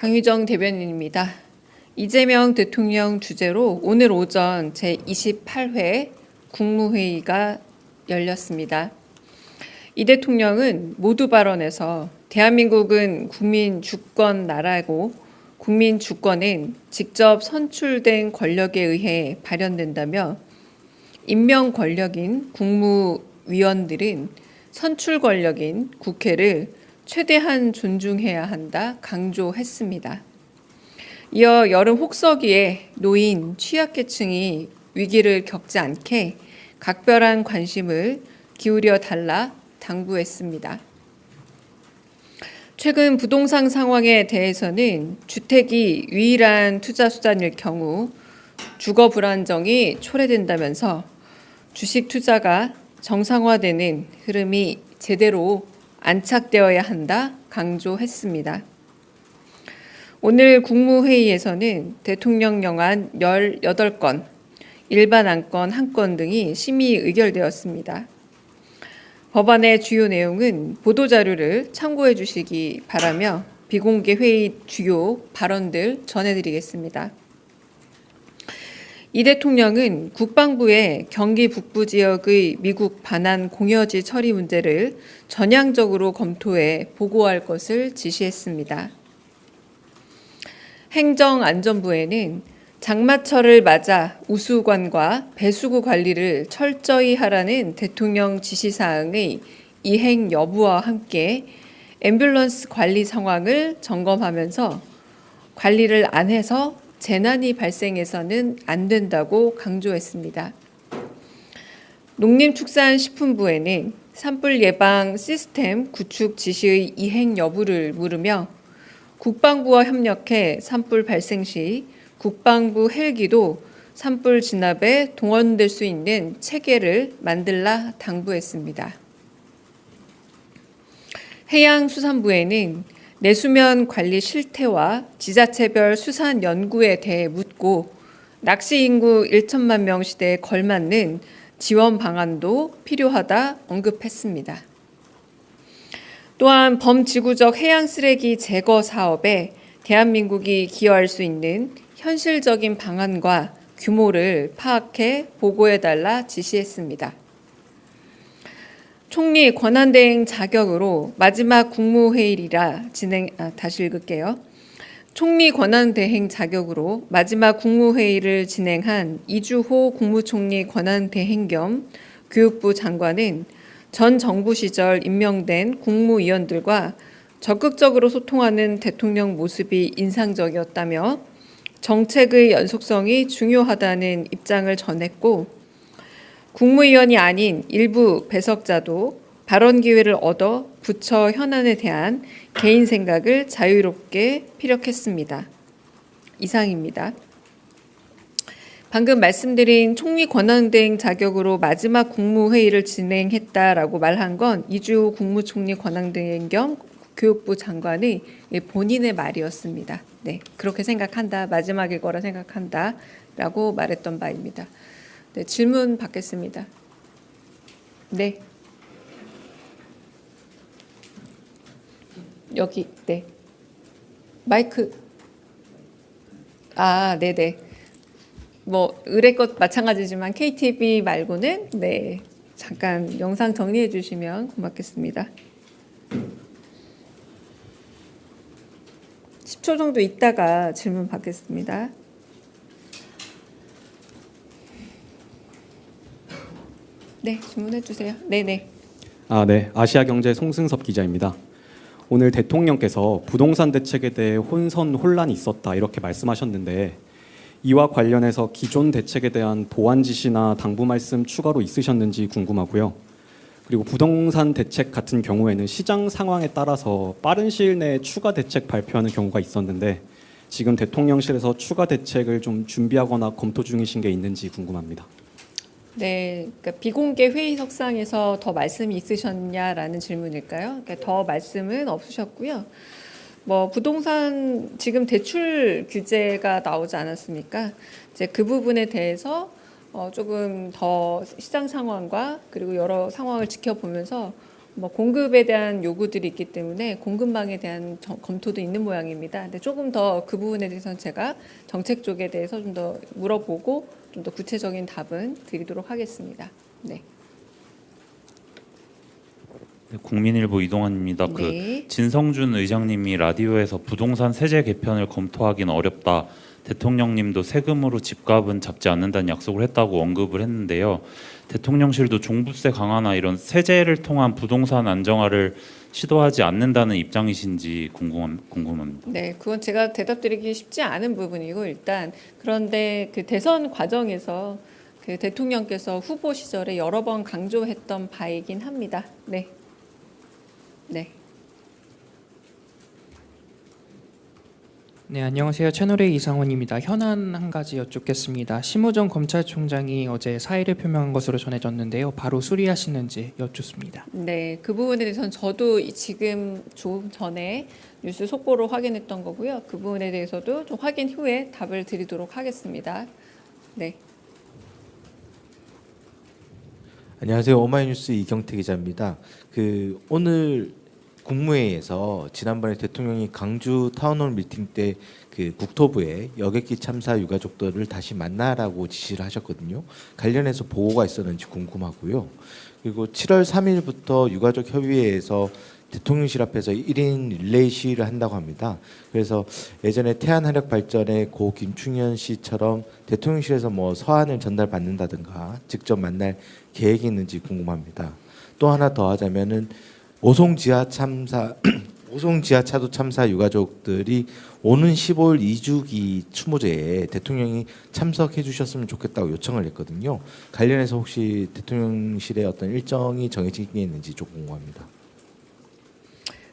강유정 대변인입니다. 이재명 대통령 주재로 오늘 오전 제28회 국무회의가 열렸습니다. 이 대통령은 모두 발언에서 대한민국은 국민 주권 나라고 국민 주권은 직접 선출된 권력에 의해 발현된다며 임명 권력인 국무위원들은 선출 권력인 국회를 최대한 존중해야 한다 강조했습니다. 이어 여름 혹서기에 노인, 취약계층이 위기를 겪지 않게 각별한 관심을 기울여 달라 당부했습니다. 최근 부동산 상황에 대해서는 주택이 유일한 투자 수단일 경우 주거 불안정이 초래된다면서 주식 투자가 정상화되는 흐름이 제대로 안착되어야 한다 강조했습니다. 오늘 국무회의에서는 대통령 영안 18건, 일반 안건 1건 등이 심의 의결되었습니다. 법안의 주요 내용은 보도자료를 참고해 주시기 바라며 비공개 회의 주요 발언들 전해드리겠습니다. 이 대통령은 국방부에 경기 북부 지역의 미국 반환 공여지 처리 문제를 전향적으로 검토해 보고할 것을 지시했습니다. 행정안전부에는 장마철을 맞아 우수관과 배수구 관리를 철저히 하라는 대통령 지시사항의 이행 여부와 함께 앰뷸런스 관리 상황을 점검하면서 관리를 안 해서 재난이 발생해서는 안 된다고 강조했습니다. 농림축산식품부에는 산불 예방 시스템 구축 지시의 이행 여부를 물으며 국방부와 협력해 산불 발생 시 국방부 헬기도 산불 진압에 동원될 수 있는 체계를 만들라 당부했습니다. 해양수산부에는 내수면 관리 실태와 지자체별 수산 연구에 대해 묻고 낚시 인구 1천만 명 시대에 걸맞는 지원 방안도 필요하다 언급했습니다. 또한 범지구적 해양 쓰레기 제거 사업에 대한민국이 기여할 수 있는 현실적인 방안과 규모를 파악해 보고해달라 지시했습니다. 총리 권한대행 자격으로 마지막 국무회의라 다시 읽을게요. 총리 권한대행 자격으로 마지막 국무회의를 진행한 이주호 국무총리 권한대행 겸 교육부 장관은 전 정부 시절 임명된 국무위원들과 적극적으로 소통하는 대통령 모습이 인상적이었다며 정책의 연속성이 중요하다는 입장을 전했고 국무위원이 아닌 일부 배석자도 발언 기회를 얻어 부처 현안에 대한 개인 생각을 자유롭게 피력했습니다. 이상입니다. 방금 말씀드린 총리 권한대행 자격으로 마지막 국무회의를 진행했다라고 말한 건 이주호 국무총리 권한대행 겸 교육부 장관의 본인의 말이었습니다. 네, 그렇게 생각한다, 마지막일 거라 생각한다라고 말했던 바입니다. 네, 질문 받겠습니다. 네. 여기, 네. 마이크. 네네. 뭐, 의뢰것 마찬가지지만 KTV 말고는, 네. 잠깐 영상 정리해 주시면 고맙겠습니다. 10초 정도 있다가 질문 받겠습니다. 네, 질문해 주세요. 네네. 네. 아시아경제 송승섭 기자입니다. 오늘 대통령께서 부동산 대책에 대해 혼선이 있었다 이렇게 말씀하셨는데 이와 관련해서 기존 대책에 대한 보완 지시나 당부 말씀 추가로 있으셨는지 궁금하고요. 그리고 부동산 대책 같은 경우에는 시장 상황에 따라서 빠른 시일 내에 추가 대책 발표하는 경우가 있었는데 지금 대통령실에서 추가 대책을 좀 준비하거나 검토 중이신 게 있는지 궁금합니다. 네, 그러니까 비공개 회의석상에서 더 말씀이 있으셨냐라는 질문일까요? 그러니까 더 말씀은 없으셨고요. 뭐 부동산 지금 대출 규제가 나오지 않았습니까? 이제 그 부분에 대해서 조금 더 시장 상황과 그리고 여러 상황을 지켜보면서 뭐 공급에 대한 요구들이 있기 때문에 공급망에 대한 검토도 있는 모양입니다. 근데 조금 더 그 부분에 대해서는 제가 정책 쪽에 대해서 좀 더 물어보고 좀 더 구체적인 답은 드리도록 하겠습니다. 네. 네, 국민일보 이동환입니다. 네. 그 진성준 의장님이 라디오에서 부동산 세제 개편을 검토하기는 어렵다. 대통령님도 세금으로 집값은 잡지 않는다는 약속을 했다고 언급을 했는데요. 대통령실도 종부세 강화나 이런 세제를 통한 부동산 안정화를 시도하지 않는다는 입장이신지 궁금합니다. 네, 그건 제가 대답드리기 쉽지 않은 부분이고 일단 그런데 그 대선 과정에서 그 대통령께서 후보 시절에 여러 번 강조했던 바이긴 합니다. 네. 네. 네, 안녕하세요. 채널A 이상원입니다. 현안 한 가지 여쭙겠습니다. 심우정 검찰총장이 어제 사의를 표명한 것으로 전해졌는데요. 바로 수리하시는지 여쭙습니다. 네, 그 부분에 대해서는 저도 지금 조금 전에 뉴스 속보로 확인했던 거고요. 그 부분에 대해서도 좀 확인 후에 답을 드리도록 하겠습니다. 네. 안녕하세요. 오마이뉴스 이경태 기자입니다. 오늘 국무회의에서 지난번에 대통령이 강주 타운홀 미팅 때 그 국토부에 여객기 참사 유가족들을 다시 만나라고 지시를 하셨거든요. 관련해서 보고가 있었는지 궁금하고요. 그리고 7월 3일부터 유가족 협의회에서 대통령실 앞에서 1인 릴레이 시위를 한다고 합니다. 그래서 예전에 태안화력발전의 고 김충현 씨처럼 대통령실에서 뭐 서한을 전달받는다든가 직접 만날 계획이 있는지 궁금합니다. 또 하나 더 하자면은 오송 지하차도 참사 유가족들이 오는 15일 2주기 추모제에 대통령이 참석해 주셨으면 좋겠다고 요청을 했거든요. 관련해서 혹시 대통령실의 어떤 일정이 정해진 게 있는지 좀 궁금합니다.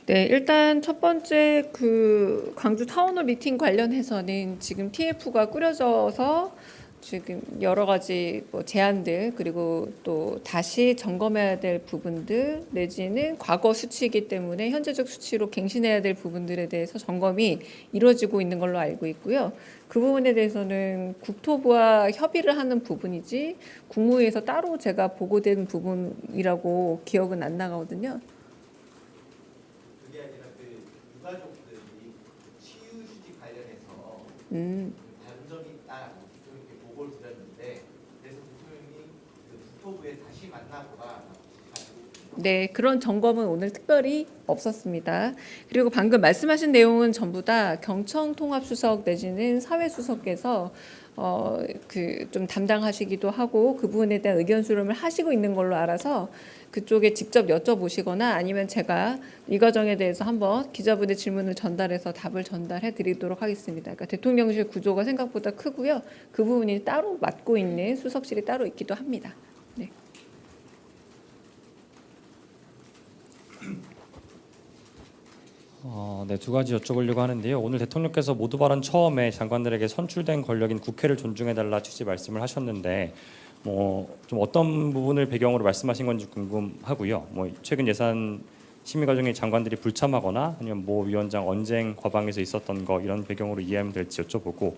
네, 일단 첫 번째 그 광주 타운홀 미팅 관련해서는 지금 TF가 꾸려져서 지금 여러 가지 뭐 제안들 그리고 또 다시 점검해야 될 부분들 내지는 과거 수치이기 때문에 현재적 수치로 갱신해야 될 부분들에 대해서 점검이 이루어지고 있는 걸로 알고 있고요. 그 부분에 대해서는 국토부와 협의를 하는 부분이지 국무회에서 따로 제가 보고된 부분이라고 기억은 안 나거든요. 그게 아니라 그 유가족들이 치유 휴직 관련해서 다른 점이 있다라고 대통령께 보고를 드렸는데 그래서 대통령이 그 국토부에 다시 만나보라. 네, 그런 점검은 오늘 특별히 없었습니다. 그리고 방금 말씀하신 내용은 전부 다 경청통합수석 내지는 사회수석께서 그 좀 담당하시기도 하고 그 부분에 대한 의견 수렴을 하시고 있는 걸로 알아서 그쪽에 직접 여쭤보시거나 아니면 제가 이 과정에 대해서 한번 기자분의 질문을 전달해서 답을 전달해 드리도록 하겠습니다. 그러니까 대통령실 구조가 생각보다 크고요. 그 부분이 따로 맡고 있는 수석실이 따로 있기도 합니다. 네. 네, 두 가지 여쭤보려고 하는데요. 오늘 대통령께서 모두 발언 처음에 장관들에게 선출된 권력인 국회를 존중해달라 취지 말씀을 하셨는데 뭐 좀 어떤 부분을 배경으로 말씀하신 건지 궁금하고요. 뭐 최근 예산 심의 과정에 장관들이 불참하거나 아니면 모 위원장 언쟁 과방에서 있었던 거 이런 배경으로 이해하면 될지 여쭤보고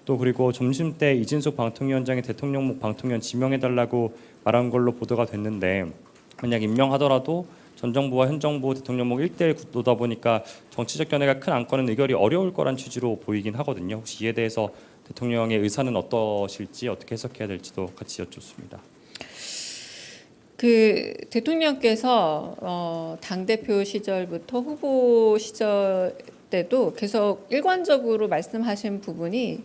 또 그리고 점심 때 이진숙 방통위원장이 대통령목 방통위원 지명해달라고 말한 걸로 보도가 됐는데 만약 임명하더라도 전 정부와 현 정부 대통령목 1대1 구도다 보니까 정치적 견해가 큰 안건은 의결이 어려울 거란 취지로 보이긴 하거든요. 혹시 이에 대해서 대통령의 의사는 어떠실지 어떻게 해석해야 될지도 같이 여쭙습니다. 그 대통령께서 당대표 시절부터 후보 시절 때도 계속 일관적으로 말씀하신 부분이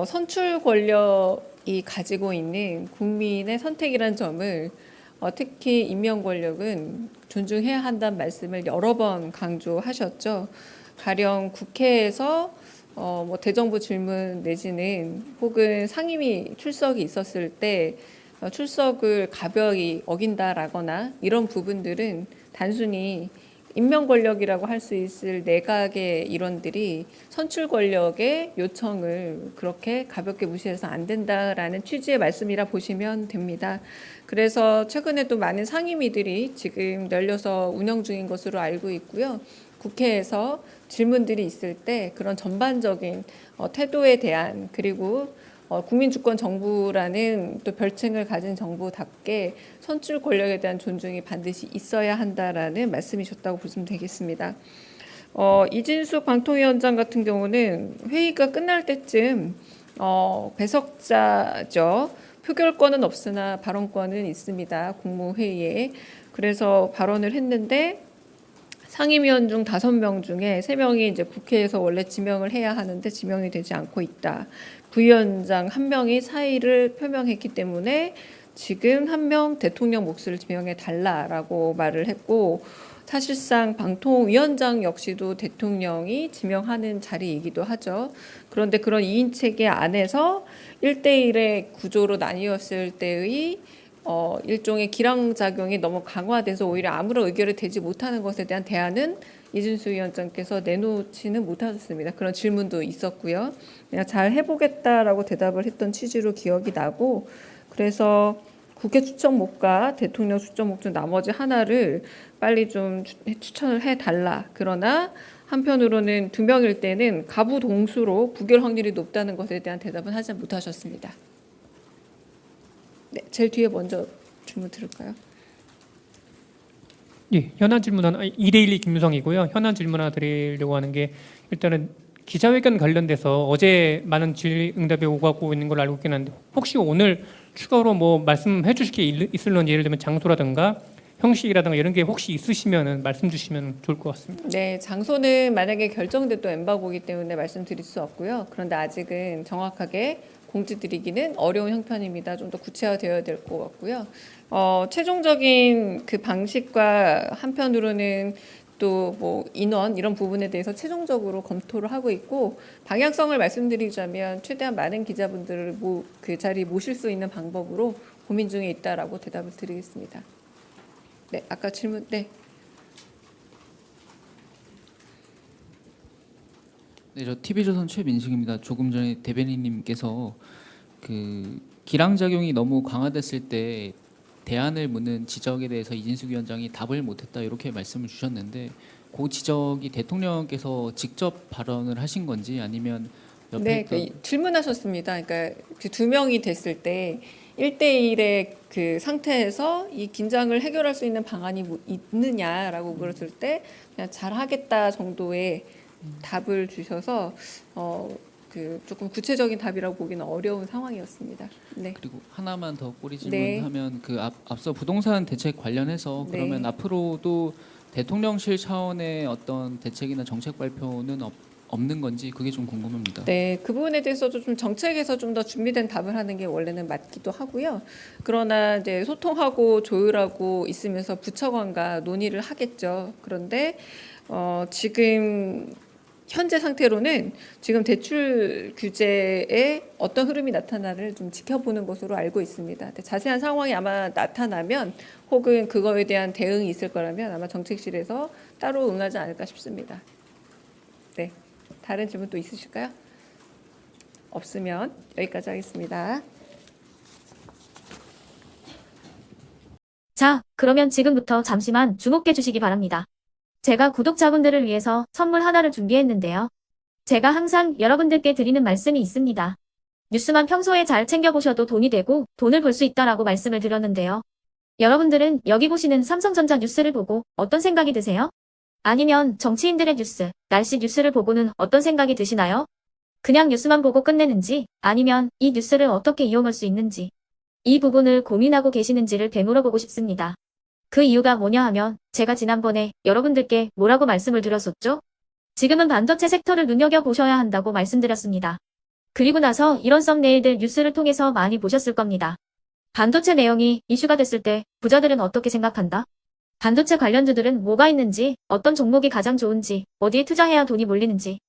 선출 권력이 가지고 있는 국민의 선택이란 점을 특히 임명 권력은 존중해야 한다는 말씀을 여러 번 강조하셨죠. 가령 국회에서 뭐 대정부 질문 내지는 혹은 상임위 출석이 있었을 때 출석을 가벼이 어긴다라거나 이런 부분들은 단순히 임명 권력이라고 할 수 있을 내각의 일원들이 선출 권력의 요청을 그렇게 가볍게 무시해서 안 된다라는 취지의 말씀이라 보시면 됩니다. 그래서 최근에도 많은 상임위들이 지금 열려서 운영 중인 것으로 알고 있고요. 국회에서 질문들이 있을 때 그런 전반적인 태도에 대한 그리고 국민주권 정부라는 또 별칭을 가진 정부답게 선출 권력에 대한 존중이 반드시 있어야 한다라는 말씀이셨다고 보시면 되겠습니다. 이진숙 방통위원장 같은 경우는 회의가 끝날 때쯤 배석자죠. 표결권은 없으나 발언권은 있습니다. 국무회의에. 그래서 발언을 했는데 상임위원 중 5명 중에 3명이 이제 국회에서 원래 지명을 해야 하는데 지명이 되지 않고 있다. 부위원장 1명이 사의를 표명했기 때문에 지금 1명 대통령 몫을 지명해 달라라고 말을 했고, 사실상 방통위원장 역시도 대통령이 지명하는 자리이기도 하죠. 그런데 그런 2인 체계 안에서 1대1의 구조로 나뉘었을 때의 일종의 기량작용이 너무 강화돼서 오히려 아무런 의결이 되지 못하는 것에 대한 대안은 이준수 위원장께서 내놓지는 못하셨습니다. 그런 질문도 있었고요. 그냥 잘 해보겠다라고 대답을 했던 취지로 기억이 나고, 그래서 국회 추천목과 대통령 추천목 중 나머지 하나를 빨리 좀 추천을 해달라. 그러나 한편으로는 2명일 때는 가부동수로 부결 확률이 높다는 것에 대한 대답은 하지 못하셨습니다. 네, 제일 뒤에 먼저 질문 들을까요? 예, 현안 질문 하나, 2대1 김유성이고요. 현안 질문 하나 드리려고 하는 게, 일단은 기자회견 관련돼서 어제 많은 질의응답이 오가고 있는 걸로 알고 있긴 한데, 혹시 오늘 추가로 뭐 말씀해 주실 게 있을런지, 예를 들면 장소라든가 형식이라든가 이런 게 혹시 있으시면 말씀 주시면 좋을 것 같습니다. 네, 장소는 만약에 결정돼도 엠바고이기 때문에 말씀드릴 수 없고요. 그런데 아직은 정확하게 공지드리기는 어려운 형편입니다. 좀 더 구체화되어야 될 것 같고요. 최종적인 그 방식과 한편으로는 또 뭐 인원 이런 부분에 대해서 최종적으로 검토를 하고 있고, 방향성을 말씀드리자면 최대한 많은 기자분들을 그 자리에 모실 수 있는 방법으로 고민 중에 있다라고 대답을 드리겠습니다. 네, 아까 질문, 네. 네, 저 TV조선 최민식입니다. 조금 전에 대변인님께서 그 기량작용이 너무 강화됐을 때 대안을 묻는 지적에 대해서 이진숙 위원장이 답을 못했다 이렇게 말씀을 주셨는데, 그 지적이 대통령께서 직접 발언을 하신 건지 아니면 옆에 네, 질문하셨습니다. 그러니까 그 2명이 됐을 때 1대1의 그 상태에서 이 긴장을 해결할 수 있는 방안이 뭐 있느냐라고 물었을 때 그냥 잘하겠다 정도의 답을 주셔서 그 조금 구체적인 답이라고 보기는 어려운 상황이었습니다. 네. 그리고 하나만 더 꼬리 네. 질문하면 그 앞서 부동산 대책 관련해서 네. 그러면 앞으로도 대통령실 차원의 어떤 대책이나 정책 발표는 없는 건지 그게 좀 궁금합니다. 네, 그 부분에 대해서도 좀 정책에서 좀 더 준비된 답을 하는 게 원래는 맞기도 하고요. 그러나 이제 소통하고 조율하고 있으면서 부처관과 논의를 하겠죠. 그런데 지금 현재 상태로는 지금 대출 규제에 어떤 흐름이 나타나를 좀 지켜보는 것으로 알고 있습니다. 자세한 상황이 아마 나타나면 혹은 그거에 대한 대응이 있을 거라면 아마 정책실에서 따로 응하지 않을까 싶습니다. 네, 다른 질문 또 있으실까요? 없으면 여기까지 하겠습니다. 자, 그러면 지금부터 잠시만 주목해 주시기 바랍니다. 제가 구독자분들을 위해서 선물 하나를 준비했는데요. 제가 항상 여러분들께 드리는 말씀이 있습니다. 뉴스만 평소에 잘 챙겨보셔도 돈이 되고 돈을 벌 수 있다라고 말씀을 드렸는데요. 여러분들은 여기 보시는 삼성전자 뉴스를 보고 어떤 생각이 드세요? 아니면 정치인들의 뉴스, 날씨 뉴스를 보고는 어떤 생각이 드시나요? 그냥 뉴스만 보고 끝내는지, 아니면 이 뉴스를 어떻게 이용할 수 있는지, 이 부분을 고민하고 계시는지를 되물어보고 싶습니다. 그 이유가 뭐냐 하면 제가 지난번에 여러분들께 뭐라고 말씀을 드렸었죠? 지금은 반도체 섹터를 눈여겨보셔야 한다고 말씀드렸습니다. 그리고 나서 이런 썸네일들 뉴스를 통해서 많이 보셨을 겁니다. 반도체 내용이 이슈가 됐을 때 부자들은 어떻게 생각한다? 반도체 관련주들은 뭐가 있는지, 어떤 종목이 가장 좋은지, 어디에 투자해야 돈이 몰리는지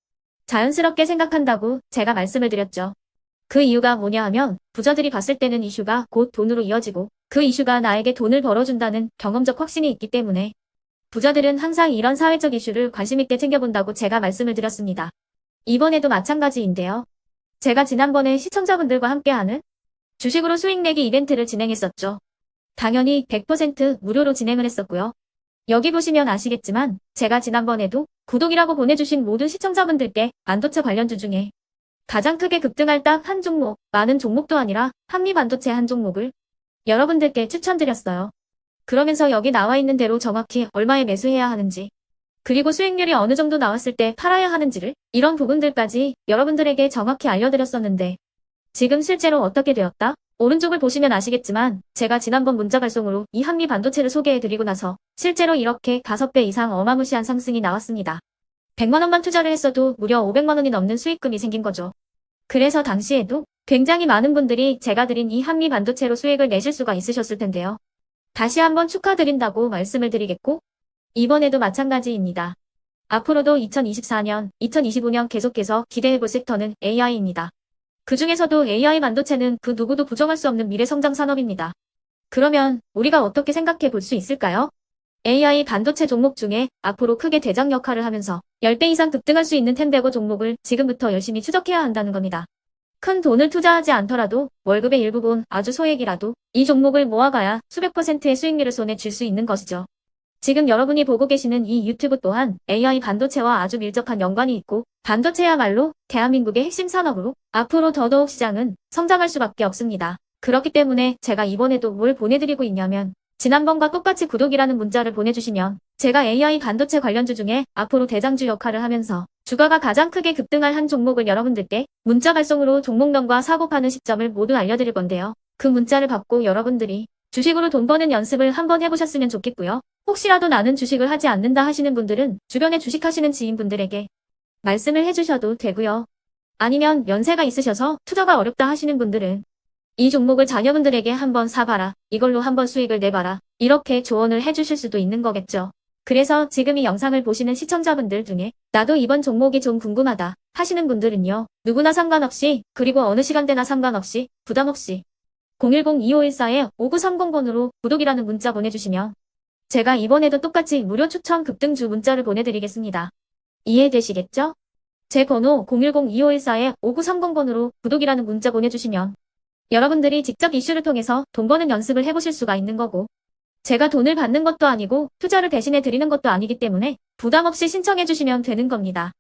자연스럽게 생각한다고 제가 말씀을 드렸죠. 그 이유가 뭐냐 하면 부자들이 봤을 때는 이슈가 곧 돈으로 이어지고 그 이슈가 나에게 돈을 벌어준다는 경험적 확신이 있기 때문에 부자들은 항상 이런 사회적 이슈를 관심 있게 챙겨본다고 제가 말씀을 드렸습니다. 이번에도 마찬가지인데요. 제가 지난번에 시청자분들과 함께하는 주식으로 수익 내기 이벤트를 진행했었죠. 당연히 100% 무료로 진행을 했었고요. 여기 보시면 아시겠지만 제가 지난번에도 구독이라고 보내주신 모든 시청자분들께 반도체 관련주 중에 가장 크게 급등할 딱 한 종목, 많은 종목도 아니라 한미반도체 한 종목을 여러분들께 추천드렸어요. 그러면서 여기 나와 있는 대로 정확히 얼마에 매수해야 하는지, 그리고 수익률이 어느 정도 나왔을 때 팔아야 하는지를, 이런 부분들까지 여러분들에게 정확히 알려드렸었는데 지금 실제로 어떻게 되었다? 오른쪽을 보시면 아시겠지만 제가 지난번 문자 발송으로 이 한미 반도체를 소개해드리고 나서 실제로 이렇게 5배 이상 어마무시한 상승이 나왔습니다. 100만 원만 투자를 했어도 무려 500만 원이 넘는 수익금이 생긴 거죠. 그래서 당시에도 굉장히 많은 분들이 제가 드린 이 한미 반도체로 수익을 내실 수가 있으셨을 텐데요. 다시 한번 축하드린다고 말씀을 드리겠고, 이번에도 마찬가지입니다. 앞으로도 2024년, 2025년 계속해서 기대해볼 섹터는 AI입니다. 그 중에서도 AI 반도체는 그 누구도 부정할 수 없는 미래 성장 산업입니다. 그러면 우리가 어떻게 생각해 볼 수 있을까요? AI 반도체 종목 중에 앞으로 크게 대장 역할을 하면서 10배 이상 급등할 수 있는 텐베고 종목을 지금부터 열심히 추적해야 한다는 겁니다. 큰 돈을 투자하지 않더라도 월급의 일부분, 아주 소액이라도 이 종목을 모아가야 수백 %의 수익률을 손에 쥘 수 있는 것이죠. 지금 여러분이 보고 계시는 이 유튜브 또한 AI 반도체와 아주 밀접한 연관이 있고, 반도체야말로 대한민국의 핵심 산업으로 앞으로 더더욱 시장은 성장할 수밖에 없습니다. 그렇기 때문에 제가 이번에도 뭘 보내드리고 있냐면, 지난번과 똑같이 구독이라는 문자를 보내주시면 제가 AI 반도체 관련주 중에 앞으로 대장주 역할을 하면서 주가가 가장 크게 급등할 한 종목을 여러분들께 문자 발송으로 종목명과 사고 파는 시점을 모두 알려드릴 건데요. 그 문자를 받고 여러분들이 주식으로 돈 버는 연습을 한번 해보셨으면 좋겠고요. 혹시라도 나는 주식을 하지 않는다 하시는 분들은 주변에 주식하시는 지인분들에게 말씀을 해주셔도 되고요. 아니면 연세가 있으셔서 투자가 어렵다 하시는 분들은 이 종목을 자녀분들에게 한번 사봐라, 이걸로 한번 수익을 내봐라, 이렇게 조언을 해주실 수도 있는 거겠죠. 그래서 지금 이 영상을 보시는 시청자분들 중에 나도 이번 종목이 좀 궁금하다 하시는 분들은요, 누구나 상관없이, 그리고 어느 시간대나 상관없이 부담 없이 010-2514-5930번으로 구독이라는 문자 보내주시면 제가 이번에도 똑같이 무료 추천 급등주 문자를 보내드리겠습니다. 이해되시겠죠? 제 번호 010-2514-5930번으로 구독이라는 문자 보내주시면 여러분들이 직접 이슈를 통해서 돈 버는 연습을 해보실 수가 있는 거고, 제가 돈을 받는 것도 아니고 투자를 대신해 드리는 것도 아니기 때문에 부담 없이 신청해 주시면 되는 겁니다.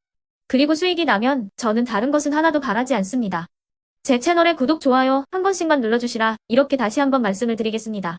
그리고 수익이 나면 저는 다른 것은 하나도 바라지 않습니다. 제 채널에 구독, 좋아요 한 번씩만 눌러주시라, 이렇게 다시 한번 말씀을 드리겠습니다.